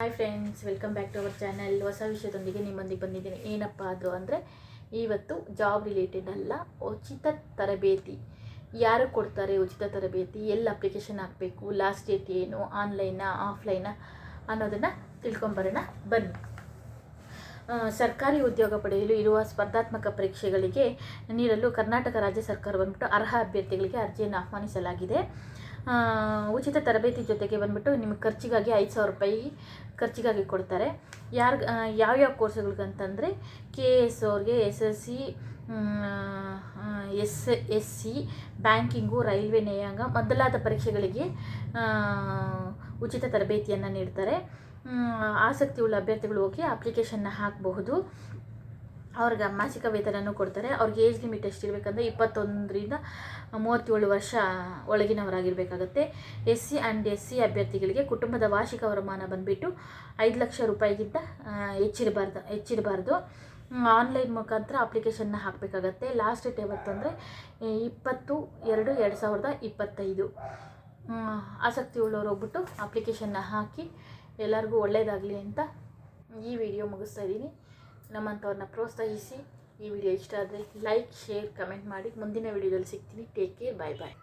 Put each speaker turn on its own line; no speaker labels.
Hi friends, welcome back to our channel. ಹೊಸ ವಿಷಯದೊಂದಿಗೆ ನಿಮ್ಮೊಂದಿಗೆ ಬಂದಿದ್ದೀನಿ. ಏನಪ್ಪ ಅದು ಅಂದರೆ, ಇವತ್ತು ಜಾಬ್ ರಿಲೇಟೆಡ್ ಅಲ್ಲ, ಉಚಿತ ತರಬೇತಿ ಯಾರು ಕೊಡ್ತಾರೆ, ಉಚಿತ ತರಬೇತಿ ಎಲ್ಲಿ ಅಪ್ಲಿಕೇಶನ್ ಹಾಕಬೇಕು, ಲಾಸ್ಟ್ ಡೇಟ್ ಏನು, ಆನ್ಲೈನಾ ಆಫ್ಲೈನಾ ಅನ್ನೋದನ್ನು ತಿಳ್ಕೊಂಬರೋಣ ಬನ್ನಿ. ಸರ್ಕಾರಿ ಉದ್ಯೋಗ ಪಡೆಯಲು ಇರುವ ಸ್ಪರ್ಧಾತ್ಮಕ ಪರೀಕ್ಷೆಗಳಿಗೆ ನೀಡಲು ಕರ್ನಾಟಕ ರಾಜ್ಯ ಸರ್ಕಾರ ಬಂದ್ಬಿಟ್ಟು ಅರ್ಹ ಅಭ್ಯರ್ಥಿಗಳಿಗೆ ಅರ್ಜಿಯನ್ನು ಆಹ್ವಾನಿಸಲಾಗಿದೆ. ಉಚಿತ ತರಬೇತಿ ಜೊತೆಗೆ ಬಂದ್ಬಿಟ್ಟು ನಿಮಗೆ ಖರ್ಚಿಗಾಗಿ 5,000 ರೂಪಾಯಿ ಖರ್ಚಿಗಾಗಿ ಕೊಡ್ತಾರೆ. ಯಾವ್ಯಾವ ಕೋರ್ಸ್ಗಳಿಗಂತಂದರೆ KS ಅವ್ರಿಗೆ, SSC, SC, ಬ್ಯಾಂಕಿಂಗು, ರೈಲ್ವೆ, ನ್ಯಾಯಾಂಗ ಮೊದಲಾದ ಪರೀಕ್ಷೆಗಳಿಗೆ ಉಚಿತ ತರಬೇತಿಯನ್ನು ನೀಡ್ತಾರೆ. ಆಸಕ್ತಿ ಉಳ್ಳ ಅಭ್ಯರ್ಥಿಗಳು ಹೋಗಿ ಅಪ್ಲಿಕೇಶನ್ನ ಹಾಕಬಹುದು. ಅವ್ರಿಗೆ ಮಾಸಿಕ ವೇತನನೂ ಕೊಡ್ತಾರೆ. ಅವ್ರಿಗೆ ಏಜ್ ಲಿಮಿಟ್ ಎಷ್ಟಿರಬೇಕಂದ್ರೆ 21ರಿಂದ 37 ವರ್ಷ ಒಳಗಿನವರಾಗಿರಬೇಕಾಗತ್ತೆ. SC ಆ್ಯಂಡ್ SC ಅಭ್ಯರ್ಥಿಗಳಿಗೆ ಕುಟುಂಬದ ವಾರ್ಷಿಕ ವರಮಾನ ಬಂದುಬಿಟ್ಟು 5 ಲಕ್ಷ ರೂಪಾಯಿಗಿಂತ ಹೆಚ್ಚಿರಬಾರ್ದು. ಆನ್ಲೈನ್ ಮುಖಾಂತರ ಅಪ್ಲಿಕೇಶನ್ನ ಹಾಕಬೇಕಾಗತ್ತೆ. ಲಾಸ್ಟ್ ಡೇಟ್ ಯಾವತ್ತು ಅಂದರೆ 20/2/2025. ಆಸಕ್ತಿ ಉಳ್ಳವರು ಹೋಗ್ಬಿಟ್ಟು ಅಪ್ಲಿಕೇಶನ್ನ ಹಾಕಿ. ಎಲ್ಲರಿಗೂ ಒಳ್ಳೆಯದಾಗಲಿ ಅಂತ ಈ ವಿಡಿಯೋ ಮುಗಿಸ್ತಾ ಇದ್ದೀನಿ. ನಮ್ಮಂಥವ್ರನ್ನ ಪ್ರೋತ್ಸಾಹಿಸಿ. ಈ ವಿಡಿಯೋ ಇಷ್ಟ ಆದರೆ ಲೈಕ್, ಶೇರ್, ಕಮೆಂಟ್ ಮಾಡಿ. ಮುಂದಿನ ವಿಡಿಯೋದಲ್ಲಿ ಸಿಗ್ತೀನಿ. ಟೇಕ್ ಕೇರ್, ಬಾಯ್ ಬಾಯ್.